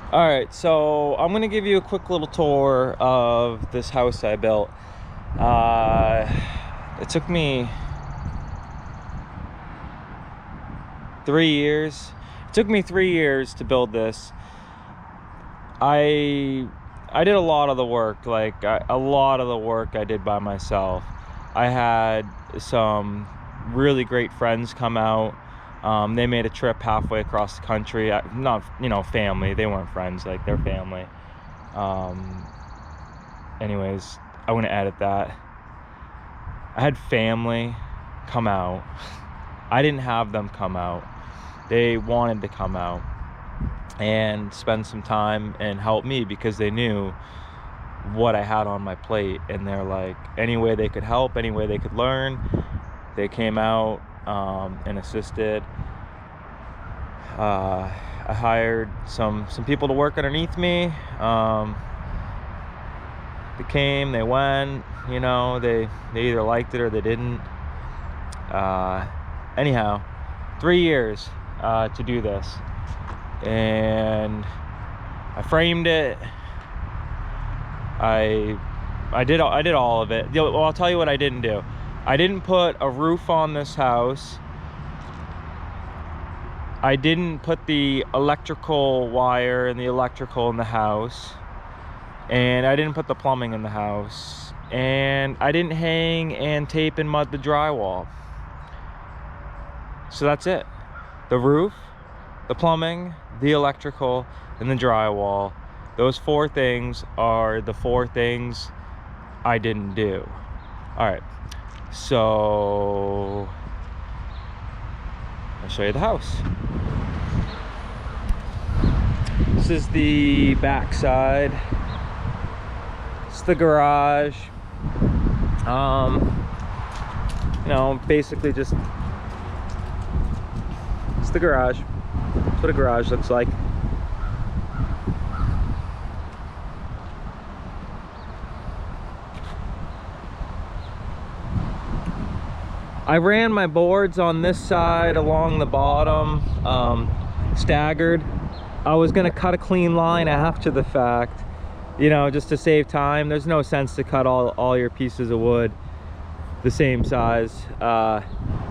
All right, so I'm gonna give you a quick little tour of this house I built. It took me 3 years. It took me 3 years to build this. I did a lot of the work, a lot of the work I did by myself. I had some really great friends come out. They made a trip halfway across the country. Not, family. They weren't friends, like they're family. Anyways, I want to edit that. I had family come out. I didn't have them come out. They wanted to come out and spend some time and help me because they knew what I had on my plate, and they're like, any way they could help, any way they could learn, they came out and assisted. I hired some people to work underneath me. They came, they went, they either liked it or they didn't. Anyhow, 3 years to do this, and I framed it. I did all of it. Well, I'll tell you what I didn't do. I didn't put a roof on this house. I didn't put the electrical wire and the electrical in the house, and I didn't put the plumbing in the house, and I didn't hang and tape and mud the drywall. So that's it. The roof, the plumbing, the electrical, and the drywall. Those 4 things are the 4 things I didn't do. All right, so I'll show you the house. This is the back side. It's the garage. Basically just, it's the garage. That's what a garage looks like. I ran my boards on this side along the bottom, staggered. I was gonna cut a clean line after the fact, just to save time. There's no sense to cut all your pieces of wood the same size. So I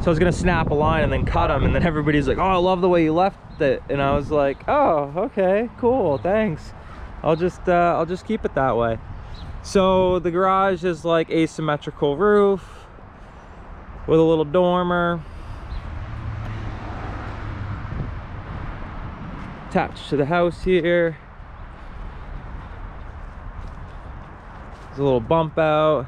was gonna snap a line and then cut them, and then everybody's like, oh, I love the way you left it. And I was like, oh, okay, cool, thanks. I'll just keep it that way. So the garage is like asymmetrical roof with a little dormer attached to the house here. There's a little bump out.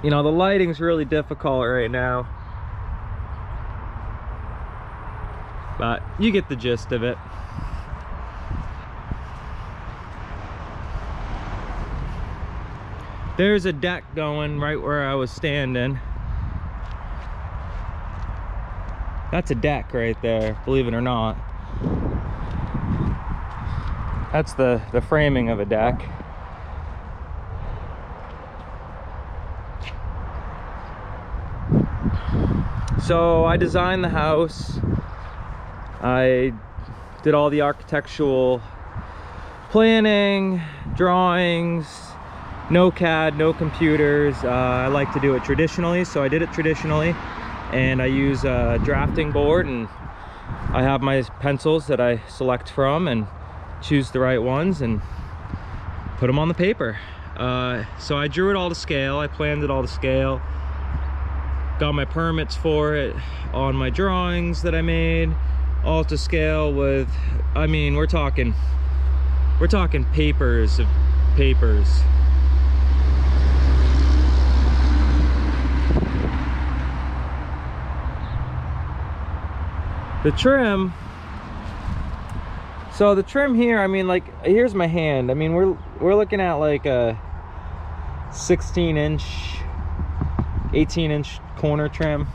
The lighting's really difficult right now, but you get the gist of it. There's a deck going right where I was standing. That's a deck right there, believe it or not. That's the framing of a deck. So I designed the house. I did all the architectural planning, drawings. No CAD, no computers. I like to do it traditionally, so I did it traditionally, and I use a drafting board, and I have my pencils that I select from and choose the right ones and put them on the paper. So I drew it all to scale. I planned it all to scale. Got my permits for it on my drawings that I made, all to scale with, we're talking papers of papers. The trim, so the trim here, here's my hand. We're looking at like a 16-inch, 18-inch corner trim.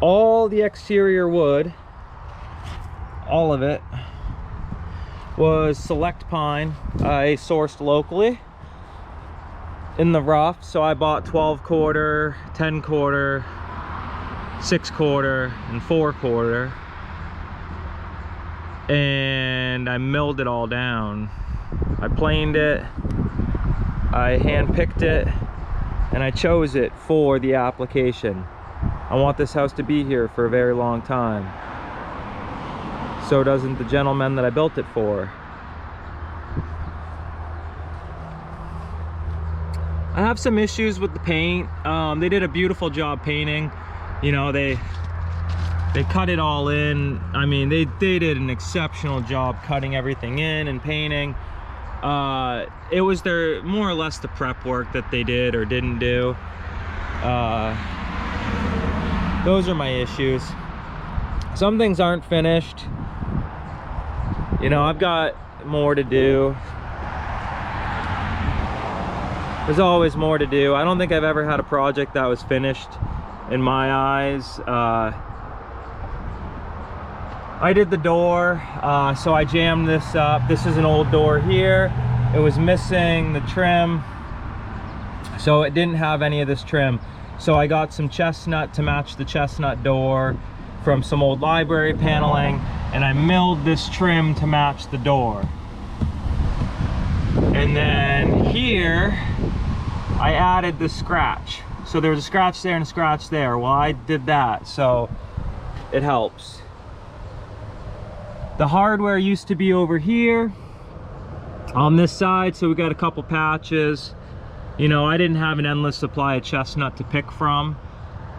All the exterior wood, all of it, was select pine. I sourced locally. in the rough, so I bought 12/4, 10/4, 6/4, and 4/4, and I milled it all down. I planed it, I hand picked it, and I chose it for the application. I want this house to be here for a very long time. So doesn't the gentleman that I built it for. I have some issues with the paint. They did a beautiful job painting. You know, they cut it all in. I mean, they did an exceptional job cutting everything in and painting. It was their more or less the prep work that they did or didn't do. Those are my issues. Some things aren't finished. You know, I've got more to do. There's always more to do. I don't think I've ever had a project that was finished in my eyes. I did the door, so I jammed this up. This is an old door here. It was missing the trim, so it didn't have any of this trim. So I got some chestnut to match the chestnut door from some old library paneling, and I milled this trim to match the door. And then here, I added the scratch. So there was a scratch there and a scratch there. Well, I did that, so it helps. The hardware used to be over here on this side, so we got a couple patches. You know, I didn't have an endless supply of chestnut to pick from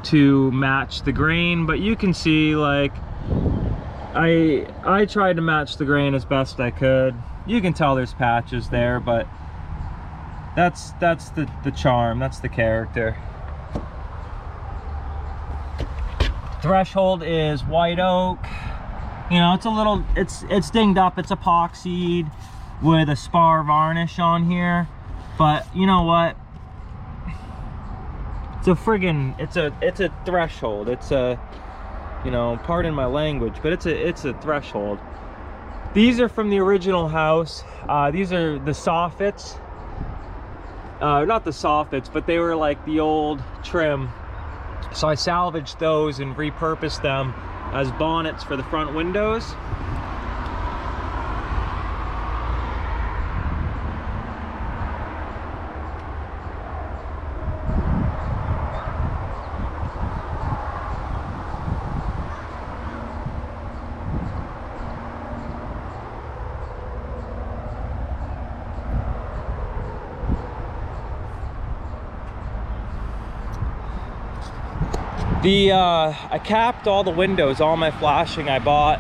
to match the grain, but you can see, like, I tried to match the grain as best I could. You can tell there's patches there, but that's the charm, that's the character. Threshold is white oak. You know, it's a little, it's dinged up, it's epoxied with a spar varnish on here. But you know what? It's a friggin', it's a threshold. It's a, you know, pardon my language, but it's a threshold. These are from the original house. These are the soffits. Not the soffits, but they were like the old trim. So I salvaged those and repurposed them as bonnets for the front windows. I capped all the windows, all my flashing. I bought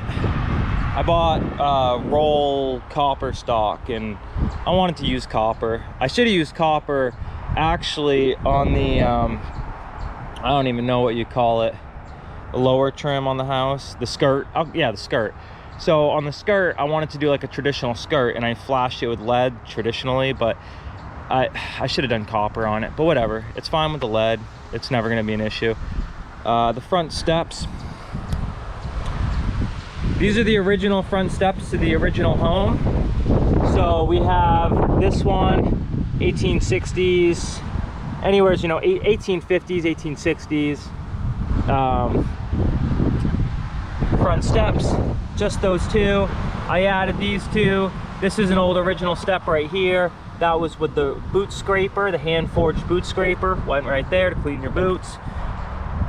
roll copper stock, and I wanted to use copper. I should have used copper actually on the I don't even know what you call it, the lower trim on the house, the skirt. Oh yeah, the skirt. So on the skirt, I wanted to do like a traditional skirt, and I flashed it with lead traditionally, but I should have done copper on it, but whatever, it's fine with the lead. It's never going to be an issue. The front steps, these are the original front steps to the original home. So we have this one, 1860s, anywheres, you know, 1850s, 1860s. Front steps, just those two. I added these two. This is an old original step right here. That was with the boot scraper, the hand forged boot scraper, went right there to clean your boots.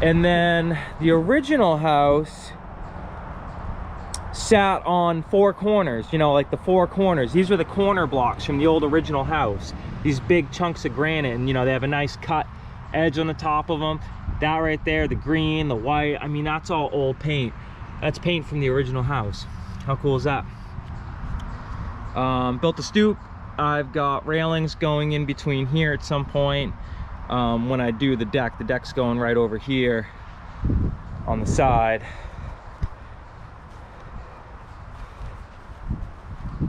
And then the original house sat on four corners, you know, like the four corners. These were the corner blocks from the old original house. These big chunks of granite, and you know, they have a nice cut edge on the top of them. That right there, the green, the white, I mean, that's all old paint. That's paint from the original house. How cool is that? Built a stoop. I've got railings going in between here at some point. When I do the deck's going right over here on the side.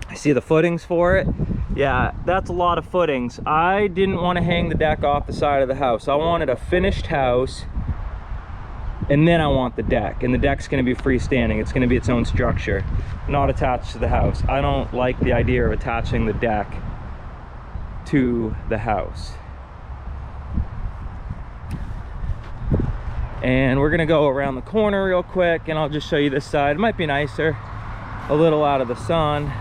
I see the footings for it. Yeah, that's a lot of footings. I didn't want to hang the deck off the side of the house. I wanted a finished house, and then I want the deck, and the deck's going to be freestanding. It's going to be its own structure, not attached to the house. I don't like the idea of attaching the deck to the house. And we're gonna go around the corner real quick and I'll just show you this side. It might be nicer, a little out of the sun.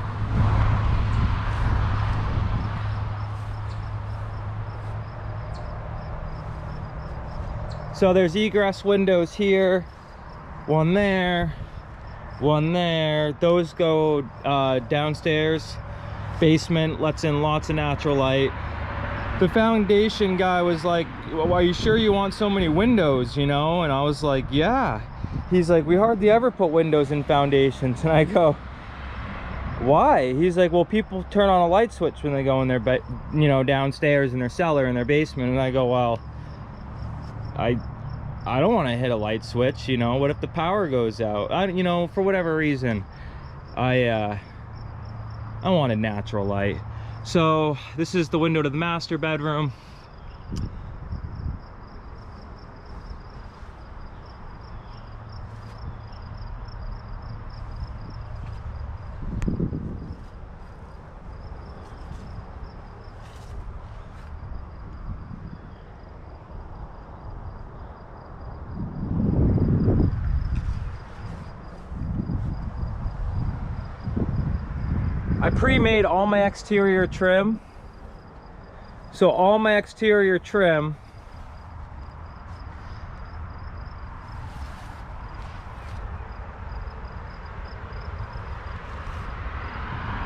So there's egress windows here, one there, one there. Those go downstairs, basement, lets in lots of natural light. The foundation guy was like, well, are you sure you want so many windows, you know? And I was like, yeah. He's like, we hardly ever put windows in foundations. And I go, why? He's like, well, people turn on a light switch when they go in their bed, you know, downstairs in their cellar, in their basement. And I go, well, I don't want to hit a light switch, you know. What if the power goes out? You know, for whatever reason, I wanted natural light. So this is the window to the master bedroom. I pre-made all my exterior trim. So all my exterior trim